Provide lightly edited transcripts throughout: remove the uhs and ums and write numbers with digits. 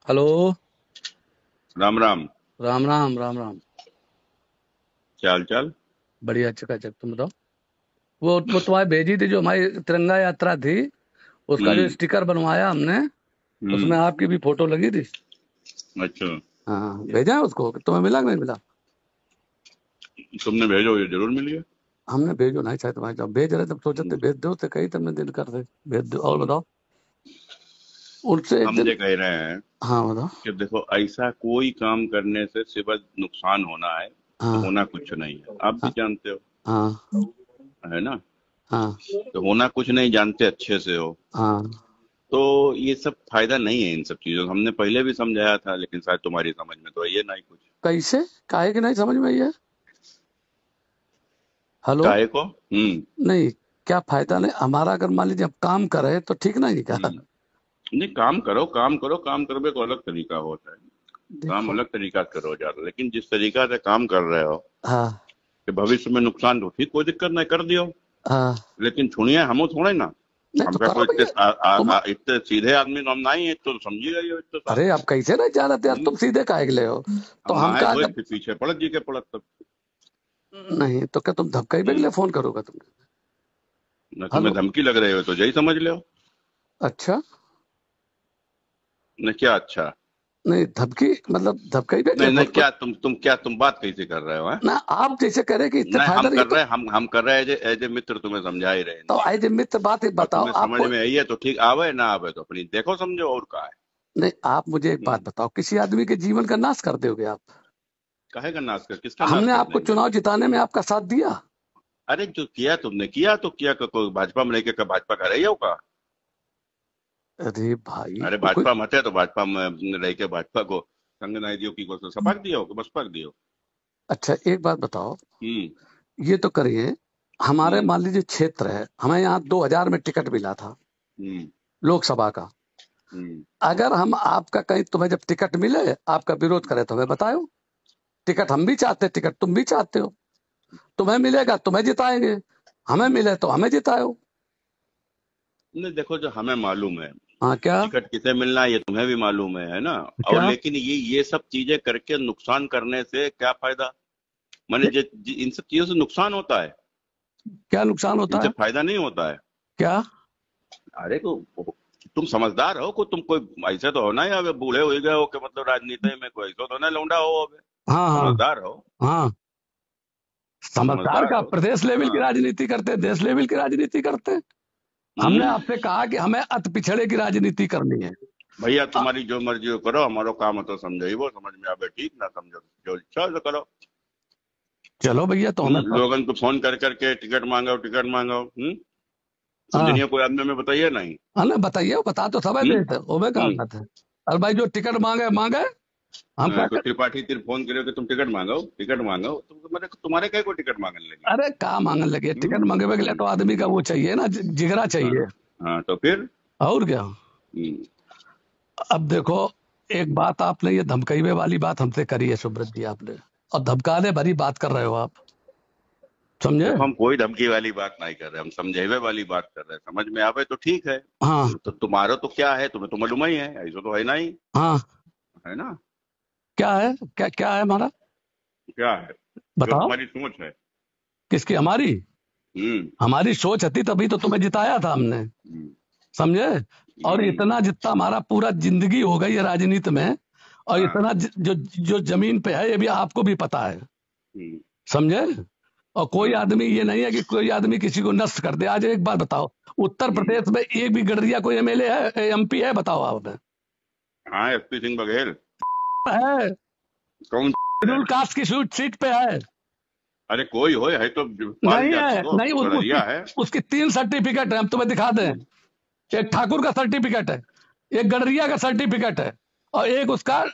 Hello. Ram Ram. Ram Ram Ram Ram. क्या हाल चाल? बढ़िया चकाचक, तुम बताओ। वो तुम्हारी भेजी थी जो हमारी तिरंगा यात्रा थी, उसका जो हम्म। स्टिकर बनवाया हमने, उसमें हम्म। आपकी भी फोटो लगी थी। अच्छा। हाँ, भेजा है उसको, तुम्हें मिला कि नहीं मिला? तुमने भेजो, ये जरूर मिली है। हमने भेजो नहीं, शायद तुम्हारे जब भेज रहे तब सोचे थे हम्म। भेज दो, तो कही तुमने दिन कर दे भेज दो। और हम्म। बताओ, उनसे एक हम दिन। ये कह रहे हैं हाँ बताओ। कि देखो, ऐसा कोई काम करने से सिवा नुकसान होना है, हाँ होना कुछ नहीं है, आप भी हाँ जानते हो। हाँ है ना? हाँ तो होना कुछ नहीं जानते अच्छे से हो। हाँ। तो ये सब फायदा नहीं है इन सब चीजों का। हमने पहले भी समझाया था, लेकिन शायद तुम्हारी समझ में तो ये नहीं कुछ। कैसे? काहे कि नहीं समझ में आई है? हेलो। काहे को? हम्म। नहीं, क्या फायदा नहीं हमारा? अगर मान लीजिए हम काम करे तो ठीक नहीं क्या? हम्म। नहीं, काम करो, काम करो, काम करने का अलग तरीका होता है। काम देखो। अलग तरीका से करो ज्यादा, लेकिन जिस तरीका से काम कर रहे हो हाँ कि भविष्य में नुकसान तो ठीक, कोई दिक्कत नहीं, कर दियो। हाँ। लेकिन छुड़िए हम थोड़े ना। नहीं तो हमका करो कोई भैया। तुम, इतने सीधे आदमी तो हम नहीं है, तो समझी गई हो इतने साल। अरे आप कैसे नहीं जानते यार, हम्म। तुम सीधे काहे के ले हो? तो हम हम नहाए कहा धोए जब। फिर पीछे पड़त जी के पड़त तब। नहीं तो क्या तुम धमकाई के लिए हम्म। फोन करोगा तुमने? न तुम्हें हेलो। धमकी लग रही हो तो यही समझ लो। अच्छा। न क्या अच्छा? नहीं धमकी मतलब धमकाई के लिए नहीं नहीं, फोन क्या कर? तुम बात कैसे कर रहे हो, हैं? ना आप जैसे कह रहे कि इससे नहीं, फायदा नहीं है तो। हम कर रहे हैं एज ए मित्र, तुम्हें समझा ही रहे तो हिंदी में। आज मित्र बात एक और बताओ तुम्हें समझ आपको। में आई है तो ठीक, आवे ना आवे तो अपनी देखो समझो, और का है। नहीं, आप मुझे एक बात हम्म। बताओ, किसी आदमी के जीवन का नाश कर दोगे आप? काहे का नाश कर, किसका नाश हमने कर आपको देंगे? चुनाव जिताने में आपका साथ दिया। अरे जो किया तुमने किया तो किया, कोई भाजपा में लेके का भाजपा का रही हो का? अरे भाई अरे तो कोई। भाजपा मत है तो भाजपा में रह के भाजपा को संग नहीं दियो की को, सपाक दियो कि बस पक दियो। अच्छा एक बात बताओ, हम्म। ये तो करिए, हमारे हम्म। मान लीजिए क्षेत्र है, हमें यहाँ 2000 में टिकट मिला था हम्म। लोकसभा का। हम्म। अगर हम आपका कहीं, तुम्हें जब टिकट मिले आपका विरोध करे तो हमें बताओ। टिकट हम भी चाहते, टिकट तुम भी चाहते हो, तुम्हें मिलेगा तुम्हें जिताएंगे, हमें मिले तो हमें जिताओ। नहीं देखो, जो हमें मालूम है हाँ क्या? टिकट किसे मिलना है, ये तुम्हें भी मालूम है ना? और क्या? लेकिन ये सब चीजें करके नुकसान करने से क्या फायदा? माने इन सब चीजों से नुकसान होता है, क्या नुकसान होता इनसे है? फायदा नहीं होता है। क्या? अरे तो तुम समझदार हो, को तुम कोई ऐसे तो हो ना, या बूढ़े हो गए हो कि मतलब राजनीति में कोई ऐसा तो ना लौंडा हो अबे। हाँ हाँ समझदार हो। हाँ। समझदार समझदार का हो। प्रदेश लेवल की हाँ। राजनीति करते, देश लेवल की राजनीति करते। हमने हम्म। आपसे कहा कि हमें अति पिछड़े की राजनीति करनी है। भैया अ- तुम्हारी जो मर्जी हो करो, हमारो काम है तो समझो ही, वो समझ में आवे ठीक, ना समझो जो इच्छा हो तो करो। चलो भैया तो हमें तो। लोगन को फोन कर करके टिकट मांगो, टिकट मांगो। हाँ समझनिया कोई आदमी में बताइए नहीं। हाँ ना बताइए, बता तो सब हम्म। देते ओबे का हम्म। बात है। अरे भाई जो टिकट मांगे मांगे, हम क्या कोई कर। त्रिपाठी तिर फोन करे कि तुम टिकट मांगो, टिकट मांगो, तुम तुम्हारे तुम्हारे क्या कोई टिकट मांगने लगी? अरे कहाँ मांगने लगे हम्म। टिकट? मांगे के लिए हम्म। तो आदमी का हम्म। वो चाहिए ना, जिगरा हाँ। चाहिए। हाँ तो फिर। और क्या? हम्म। अब देखो, एक बात आपने ये धमकाइवे वाली बात हमसे करी है सुब्रत जी आपने, और धमकाने भरी बात कर रहे हो आप, समझे? देखो, हम कोई धमकी वाली बात नहीं कर रहे, हम समझेवे वाली बात कर रहे हैं, समझ में आवे तो ठीक है। हाँ तो तुम्हारा तो क्या है, तुम्हें तो मालूम ही है, ऐसा तो है नहीं। हाँ। है ना? क्या है? क्या क्या है हमारा? क्या है? जो बताओ। तुम्हारी सोच है। किसकी? हमारी? हम्म। हमारी सोच थी तभी तो तुम्हें जिताया था हमने, हम्म। समझे? और हम्म। इतना जितना हमारा पूरा जिंदगी हो गई है राजनीति में, और हाँ। इतना जो जो जमीन पे है ये भी आपको भी पता है, हम्म। समझे? और कोई हाँ। आदमी ये नहीं है कि कोई आदमी किसी को नष्ट कर दे। आज एक बात बताओ, उत्तर हम्म। प्रदेश में एक भी गडरिया कोई एमएलए है, एमपी है? बताओ आप। हाँ, एसपी सिंह बघेल। है, कौन है? शेड्यूल कास्ट की सीट पे है। अरे कोई हो, है तो पाल नहीं जाति है, को नहीं गड़रिया है। उसकी 3 सर्टिफिकेट है, हम तुम्हें दिखा दें। हम्म। एक ठाकुर का सर्टिफिकेट है, एक गडरिया का सर्टिफिकेट है, और एक उसका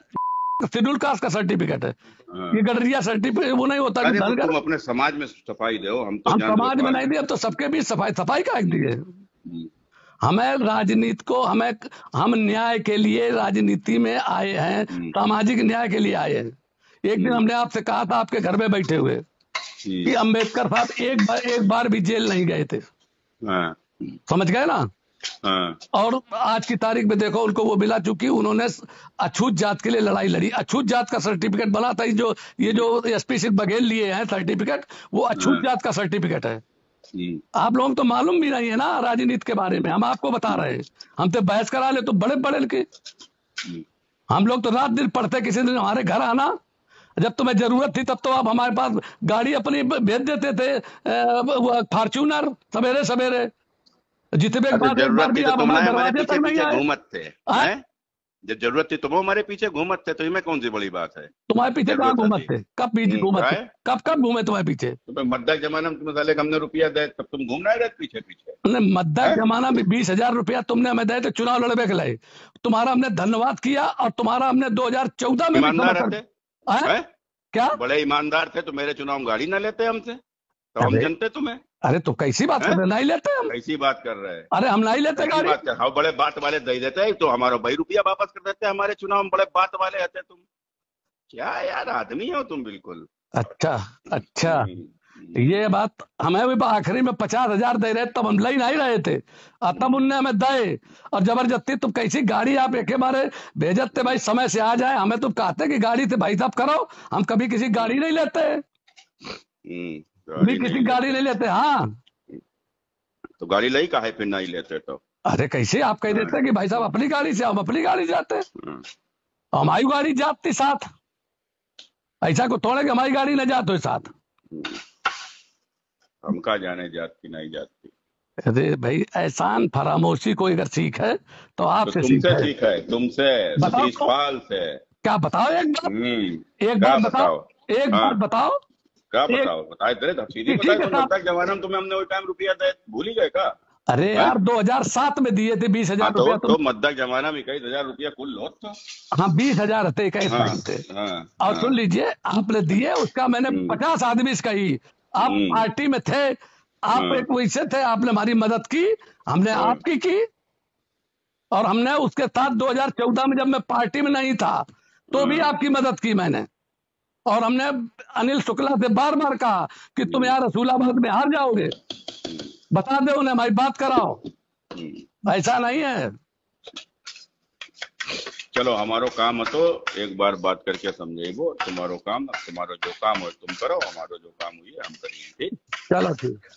शेड्यूल कास्ट का सर्टिफिकेट है। ये हाँ। गडरिया सर्टिफिकेट वो नहीं होता कि अरे तो धनगर। तुम अपने समाज में सफाई दो, हम तो हम जान समाज में रखवाल नहीं हैं। दिए तो सबके बीच सफाई, सफाई का एक दिए। हम्म। हमें राजनीति को, हमें, हम न्याय के लिए राजनीति में आए हैं, हम्म। सामाजिक न्याय के लिए आए हैं। एक दिन हम्म। हमने आपसे कहा था आपके घर में बैठे हुए कि हम्म। अंबेडकर साहब एक बार भी जेल नहीं गए थे, हाँ। समझ गए ना? हाँ और आज की तारीख में देखो उनको वो मिला, चूंकि उन्होंने अछूत जात के लिए लड़ाई लड़ी। अछूत जात का सर्टिफिकेट बना था, ये जो एसपी सिंह बघेल लिए हैं सर्टिफिकेट, वो अछूत हाँ। जात का सर्टिफिकेट है। आप लोगों को तो मालूम भी नहीं है ना राजनीति के बारे में, हम आपको बता रहे हैं। हम तो बहस करा ले तो बड़े बड़े के, हम लोग तो रात दिन पढ़ते, किसी दिन हमारे घर आना, जब तुम्हें जरूरत थी तब तो आप हमारे पास गाड़ी अपनी भेज देते थे, फॉर्च्यूनर, सवेरे सवेरे। जितने के बाद एक बार जरूरत थी भी तो आप तुम ना हमारे हमारे दरवाजे पीछे तक नहीं पीछे आए। घूमत थे हैं? जब जरूरत थी तुम हमारे पीछे घूमत थे, तो इसमें कौन सी बड़ी बात है? तुम्हारे पीछे कहाँ घूमत थे? कब पीछे घूमत थे? कब कब घूमे तुम्हारे पीछे? तुम्हें मद्दा जमाना में तुम्हें साले हमने रुपया दे तब तुम घूमना है पीछे पीछे। हमने मद्दा जमाना में 20,000 रुपया तुमने हमें दे, तो चुनाव लड़वे के लिए तुम्हारा हमने धन्यवाद किया, और तुम्हारा हमने 2014 में भी ईमानदार समर्थन। थे, क्या बड़े ईमानदार थे तो मेरे चुनाव में गाड़ी ना लेते हमसे, तो हम जनते तुम्हें। अरे तो कैसी बात कर रहे? नहीं लेते हम। कैसी बात कर रहे हैं? अरे हम नहीं लेते गाड़ी। बात कर, हाँ बड़े बात वाले दे देते हैं तो हमारा 2 रुपया वापस कर देते हैं हमारे चुनाव में, बड़े बात वाले रहते तुम। क्या यार आदमी हो तुम बिल्कुल। अच्छा ये बात हमें भी आखिरी में 50,000 दे रहे, तब हम ले नहीं रहे थे, और तब उनने हमें दे, और जबरदस्ती तुम कैसी गाड़ी आप एक बारे भेजते भाई समय से आ जाए, हमें तुम कहते कि गाड़ी से भाई साहब करो, हम कभी किसी गाड़ी नहीं लेते, कभी किसी गाड़ी नहीं लेते। हाँ तो गाड़ी लाई काहे फिर नहीं लेते तो? अरे कैसे आप कह देते कि भाई साहब अपनी गाड़ी से, हम अपनी गाड़ी जाते, हमारी गाड़ी जाती साथ, ऐसा को थोड़े कि हमारी गाड़ी न जाते साथ। हम कहा जाने जाती नहीं जाती। अरे भाई एहसान फरामोशी कोई अगर सीख है तो आपसे तो तुमसे सीख है, तुमसे सतीश पाल से। क्या बताओ? एक बार बताओ, एक बार बताओ, क्या बताओ? बताए तेरे सीधी बताए तो मद्दा जमाना में तुम्हें हमने वो टाइम रुपया दे, भूल ही गए का? अरे यार 2007 में दिए थे 20,000 रुपया। तो मद्दा जमाना में 21,000 रुपया कुल लो तो। हाँ 20,000 थे, 21 थे। और सुन लीजिए, आपने दिए उसका मैंने 50 आदमी कही, आप पार्टी में थे, आप एक वैसे थे, आपने हमारी मदद की, हमने आपकी की, और हमने उसके साथ 2014 में जब मैं पार्टी में नहीं था तो भी आपकी मदद की मैंने, और हमने अनिल शुक्ला से बार बार कहा कि तुम यार रसूलाबाद में हार जाओगे, बता दो उन्हें, हमारी बात कराओ। ऐसा नहीं है। चलो हमारो काम है तो एक बार बात करके समझेगो, तुम्हारो काम, तुम्हारो जो काम हो तुम करो, हमारो जो काम हुई हम करेंगे। ठीक, चलो ठीक।